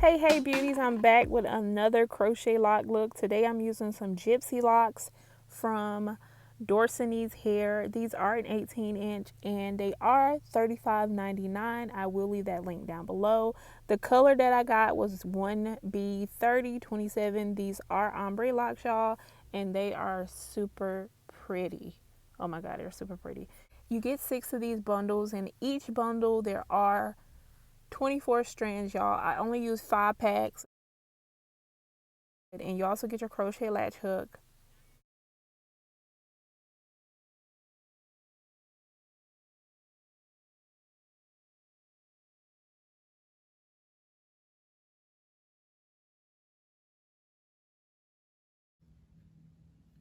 Hey beauties, I'm back with another crochet lock look. Today I'm using some Gypsy Locs from Dorsanee's hair. These are an 18-inch and they are $35.99. I will leave that link down below. The color that I got was 1B3027. These are ombre locks, y'all, and they are super pretty. Oh my god, they're super pretty. You get 6 of these bundles. In each bundle there are 24 strands, y'all. I only use 5 packs. And you also get your crochet latch hook.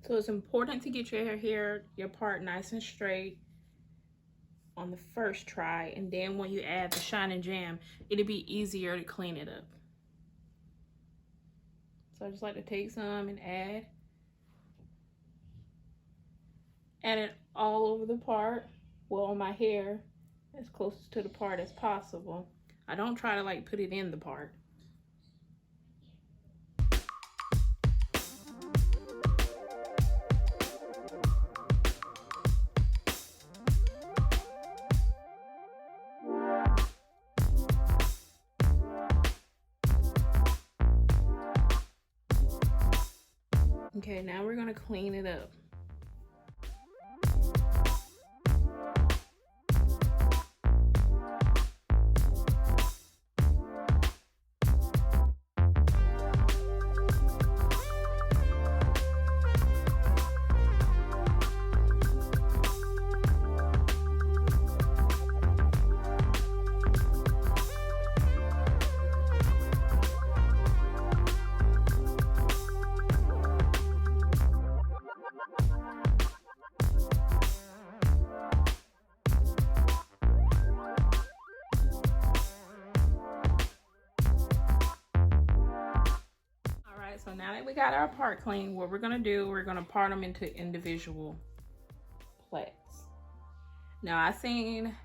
So it's important to get your part nice and straight on the first try, and then when you add the shine and jam, it'll be easier to clean it up. So I just like to take some and add it all over the part, well, on my hair, as close to the part as possible. I don't try to like put it in the part. Okay, now we're gonna clean it up. So now that we got our part clean, what we're gonna do, we're gonna part them into individual plaits. Now I've seen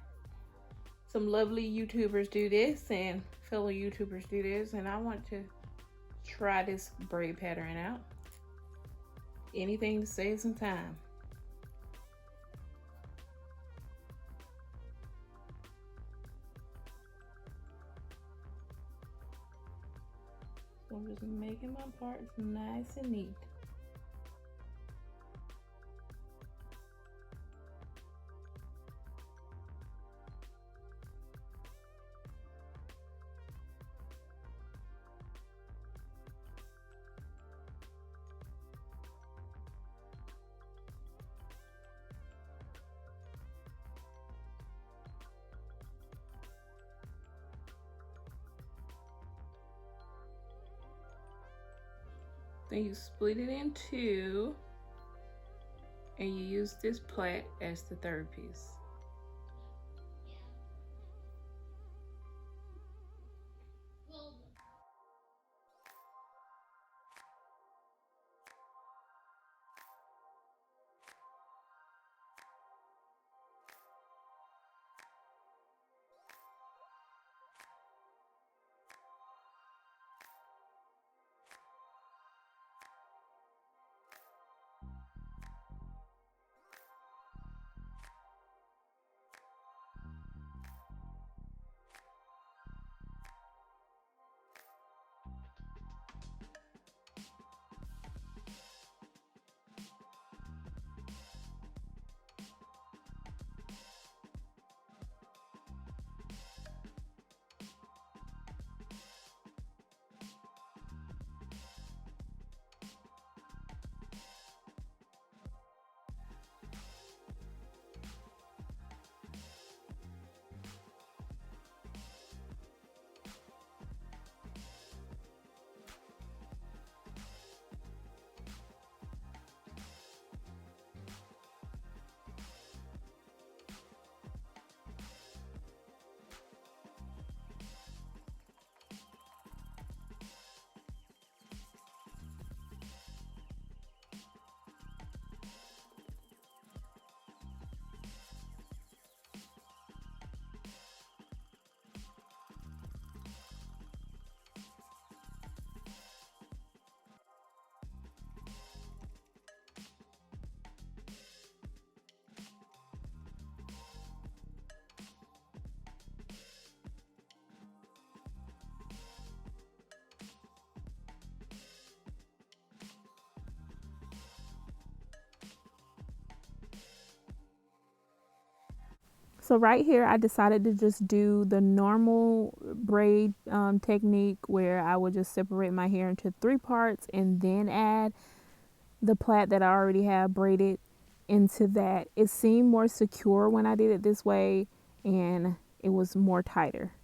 some lovely YouTubers do this and fellow YouTubers do this, and I want to try this braid pattern out. Anything to save some time. So I'm just making my parts nice and neat. Then you split it in two and you use this plait as the third piece. So right here, I decided to just do the normal braid technique where I would just separate my hair into 3 parts and then add the plait that I already have braided into that. It seemed more secure when I did it this way, and it was more tighter.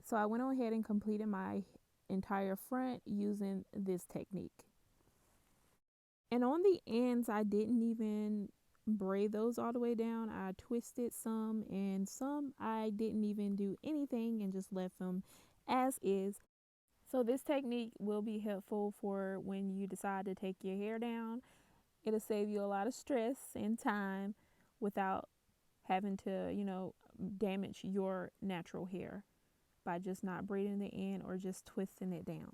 So I went on ahead and completed my entire front using this technique. And on the ends, I didn't even braid those all the way down. I twisted some, and some I didn't even do anything and just left them as is. So this technique will be helpful for when you decide to take your hair down. It'll save you a lot of stress and time without having to, damage your natural hair by just not braiding the end or just twisting it down.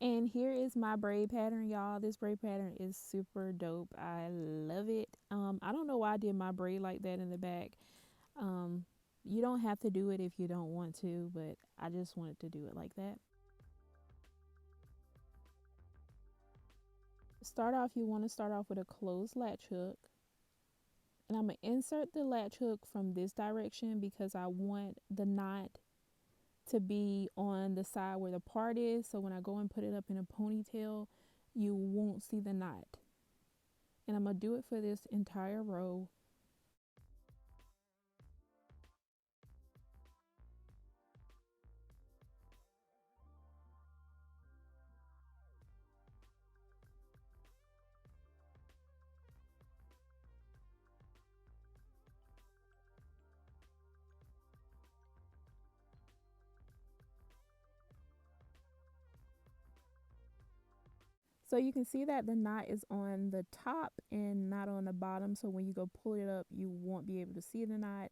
And here is my braid pattern, y'all. This braid pattern is super dope. I love it. I don't know why I did my braid like that in the back. You don't have to do it if you don't want to, but I just wanted to do it like that. Start off, you want to start off with a closed latch hook. And I'm going to insert the latch hook from this direction because I want the knot to be on the side where the part is, so when I go and put it up in a ponytail, you won't see the knot. And I'm gonna do it for this entire row. So you can see that the knot is on the top and not on the bottom. So when you go pull it up, you won't be able to see the knot.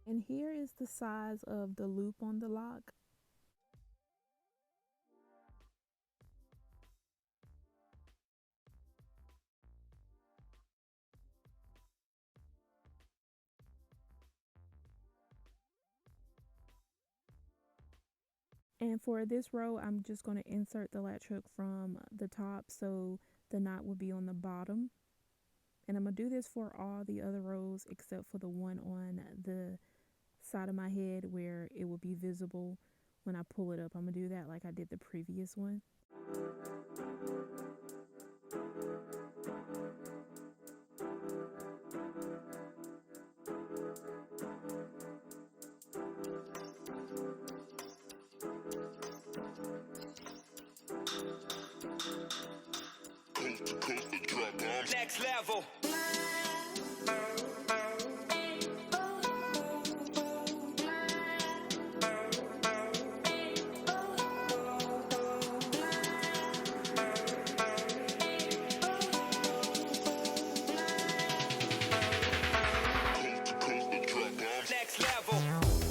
And here is the size of the loop on the lock. And for this row, I'm just going to insert the latch hook from the top so the knot will be on the bottom. And I'm going to do this for all the other rows except for the one on the side of my head where it will be visible when I pull it up. I'm going to do that like I did the previous one. Next level. Next level.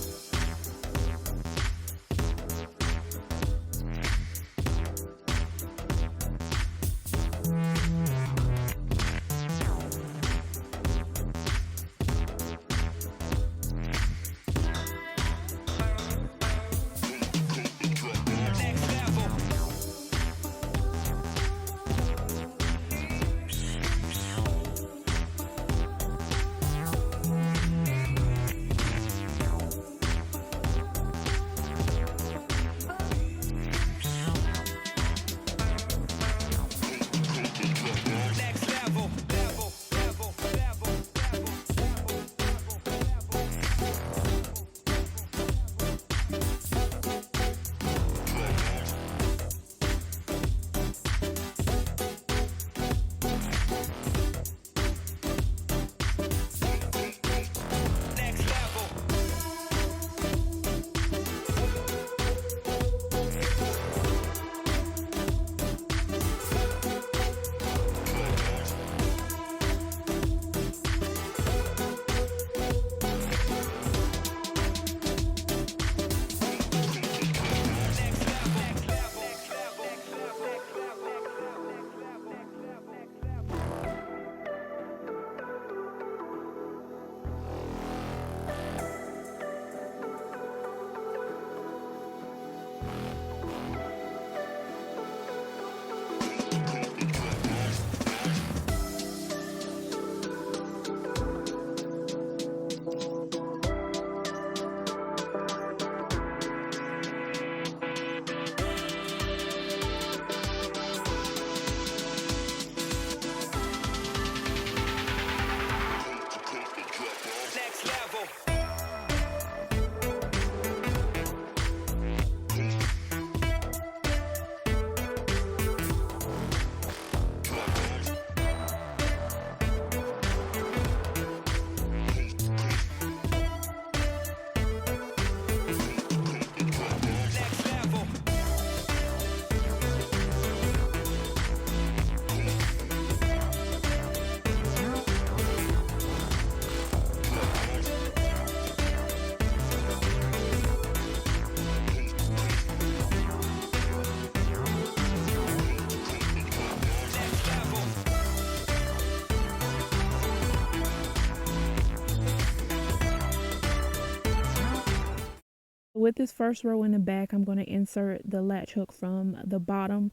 With this first row in the back, I'm going to insert the latch hook from the bottom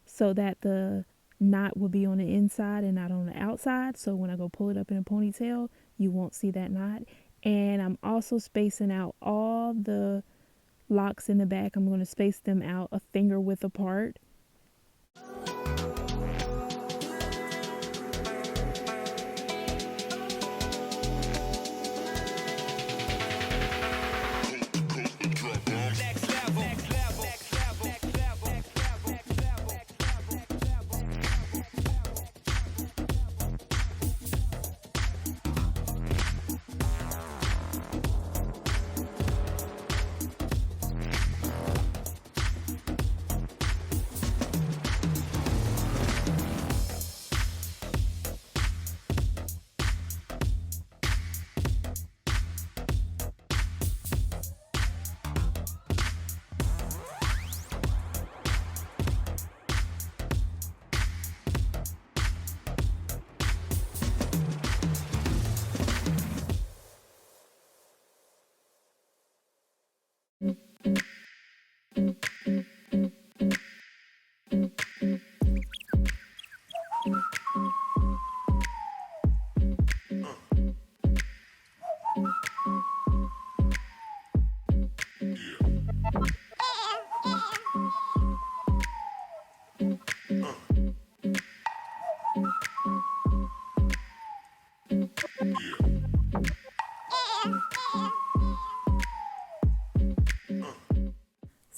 so that the knot will be on the inside and not on the outside. So when I go pull it up in a ponytail, you won't see that knot. And I'm also spacing out all the locks in the back. I'm going to space them out a finger width apart.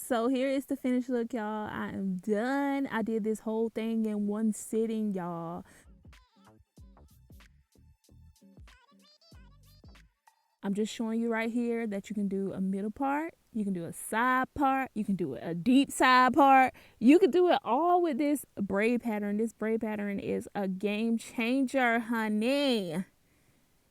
So here is the finished look, y'all. I am done. I did this whole thing in one sitting, y'all. I'm just showing you right here that you can do a middle part, you can do a side part, you can do a deep side part. You can do it all with this braid pattern. This braid pattern is a game changer, honey.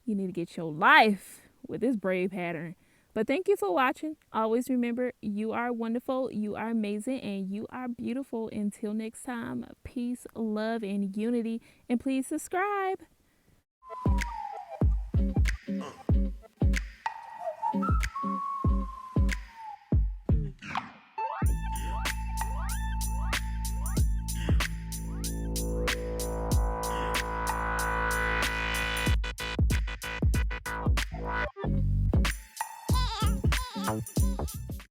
You need to get your life with this braid pattern. But thank you for watching. Always remember, you are wonderful, you are amazing, and you are beautiful. Until next time, peace, love, and unity. And please subscribe.